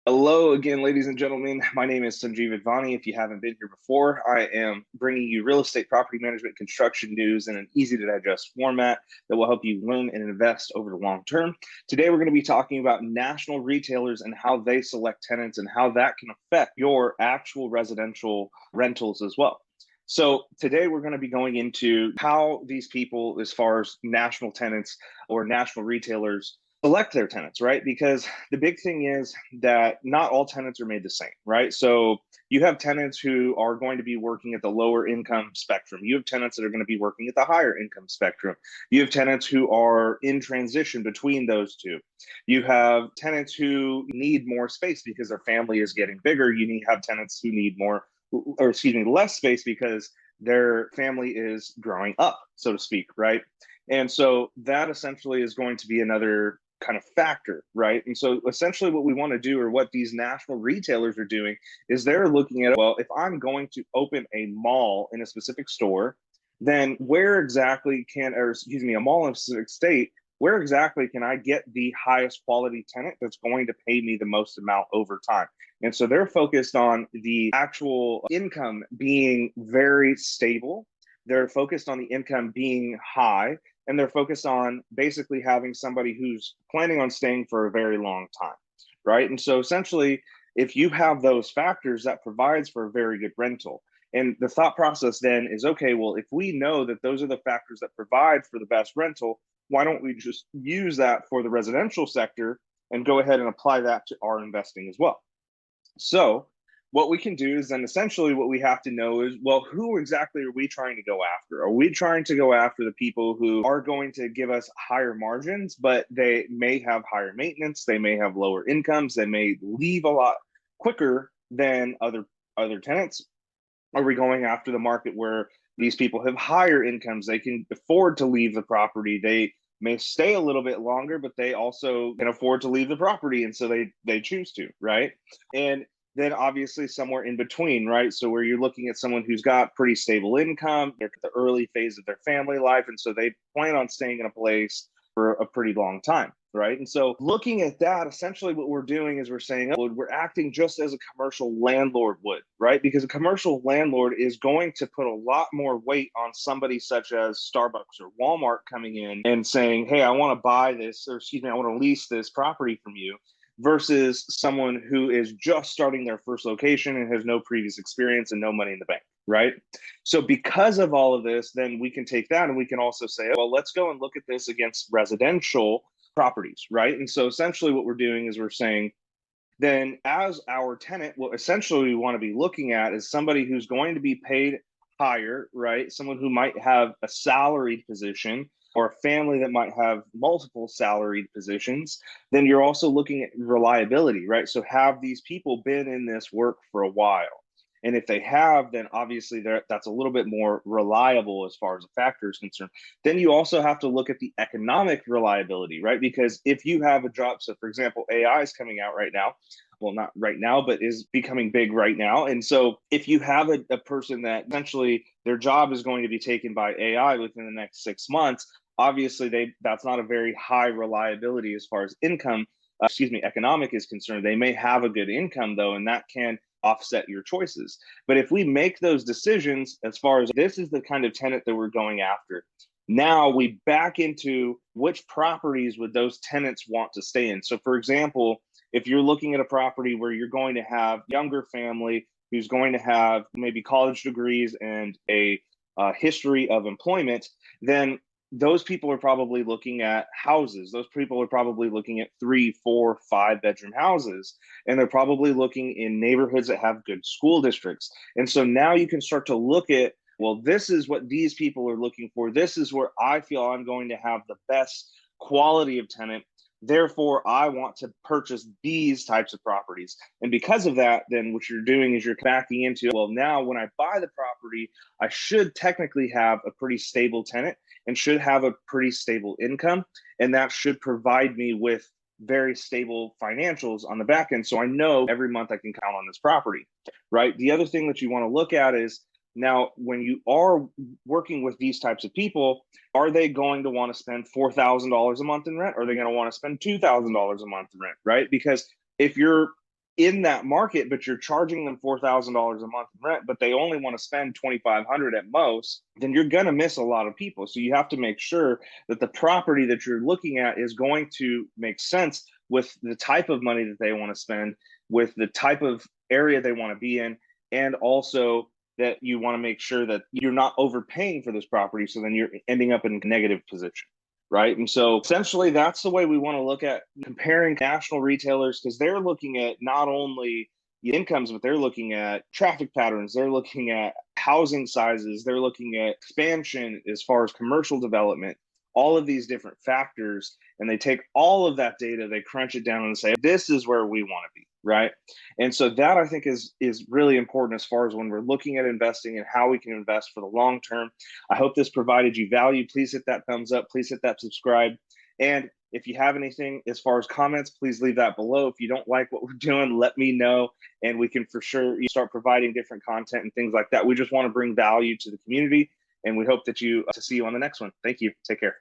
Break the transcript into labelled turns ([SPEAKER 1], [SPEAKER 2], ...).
[SPEAKER 1] Hello again, ladies and gentlemen. My name is Sanjeev Advani. If you haven't been here before, I am bringing you real estate, property management, construction news in an easy to digest format that will help you learn and invest over the long term. Today, we're going to be talking about national retailers and how they select tenants and how that can affect your actual residential rentals as well. So today we're going to be going into how these people, as far as national tenants or national retailers, select their tenants, right? Because the big thing is that not all tenants are made the same, right? So you have tenants who are going to be working at the lower income spectrum. You have tenants that are going to be working at the higher income spectrum. You have tenants who are in transition between those two. You have tenants who need more space because their family is getting bigger. Have tenants who need more, or excuse me, less space because their family is growing up, so to speak, right? And so that essentially is going to be another kind of factor, right? And so essentially what we want to do, or what these national retailers are doing, is they're looking at, well, if I'm going to open a mall in a specific store, then where exactly can, or excuse me, a mall in a specific state, where exactly can I get the highest quality tenant that's going to pay me the most amount over time? And so they're focused on the actual income being very stable. They're focused on the income being high, and they're focused on basically having somebody who's planning on staying for a very long time, right? And so essentially, if you have those factors, that provides for a very good rental. And the thought process then is, okay, well, if we know that those are the factors that provide for the best rental, why don't we just use that for the residential sector and go ahead and apply that to our investing as well? So what we can do is then essentially what we have to know is, well, who exactly are we trying to go after? Are we trying to go after the people who are going to give us higher margins, but they may have higher maintenance, they may have lower incomes, they may leave a lot quicker than other tenants? Are we going after the market where these people have higher incomes, they can afford to leave the property, they may stay a little bit longer, but they also can afford to leave the property, and so they choose to, right? And then obviously somewhere in between, right? So where you're looking at someone who's got pretty stable income, they're at the early phase of their family life, and so they plan on staying in a place for a pretty long time, right? And so looking at that, essentially what we're doing is we're saying, oh, we're acting just as a commercial landlord would, right? Because a commercial landlord is going to put a lot more weight on somebody such as Starbucks or Walmart coming in and saying, hey, I want to buy this, or excuse me, I want to lease this property from you, versus someone who is just starting their first location and has no previous experience and no money in the bank, right? So because of all of this, then we can take that and we can also say, well, let's go and look at this against residential properties, right? And so essentially what we're doing is we're saying, then as our tenant, what essentially we want to be looking at is somebody who's going to be paid higher, right? Someone who might have a salaried position, or a family that might have multiple salaried positions. Then you're also looking at reliability, right? So have these people been in this work for a while? And if they have, then obviously that's a little bit more reliable as far as a factor is concerned. Then you also have to look at the economic reliability, right? Because if you have a job, so for example, AI is coming out right now, well, not right now, but is becoming big right now. And so if you have a person that essentially their job is going to be taken by AI within the next 6 months, obviously that's not a very high reliability as far as income, economic is concerned. They may have a good income though, and that can offset your choices. But if we make those decisions as far as this is the kind of tenant that we're going after, now we back into which properties would those tenants want to stay in. So for example, if you're looking at a property where you're going to have younger family who's going to have maybe college degrees and a history of employment, then those people are probably looking at houses. Those people are probably looking at 3, 4, 5 bedroom houses. And they're probably looking in neighborhoods that have good school districts. And so now you can start to look at, well, this is what these people are looking for. This is where I feel I'm going to have the best quality of tenant. Therefore, I want to purchase these types of properties. And because of that, then what you're doing is you're backing into, well, now when I buy the property, I should technically have a pretty stable tenant and should have a pretty stable income. And that should provide me with very stable financials on the back end. So I know every month I can count on this property, right? The other thing that you want to look at is, now, when you are working with these types of people, are they going to want to spend $4,000 a month in rent? Or are they going to want to spend $2,000 a month in rent, right? Because if you're in that market, but you're charging them $4,000 a month in rent, but they only want to spend 2,500 at most, then you're going to miss a lot of people. So you have to make sure that the property that you're looking at is going to make sense with the type of money that they want to spend, with the type of area they want to be in, and also that you want to make sure that you're not overpaying for this property. So then you're ending up in a negative position. Right. And so essentially, that's the way we want to look at comparing national retailers, because they're looking at not only the incomes, but they're looking at traffic patterns, they're looking at housing sizes, they're looking at expansion as far as commercial development, all of these different factors. And they take all of that data, they crunch it down and say, this is where we want to be. Right. And so that, I think, is really important as far as when we're looking at investing and how we can invest for the long term. I hope this provided you value. Please hit that thumbs up. Please hit that subscribe. And if you have anything as far as comments, please leave that below. If you don't like what we're doing, let me know, and we can for sure start providing different content and things like that. We just want to bring value to the community, and we hope that to see you on the next one. Thank you. Take care.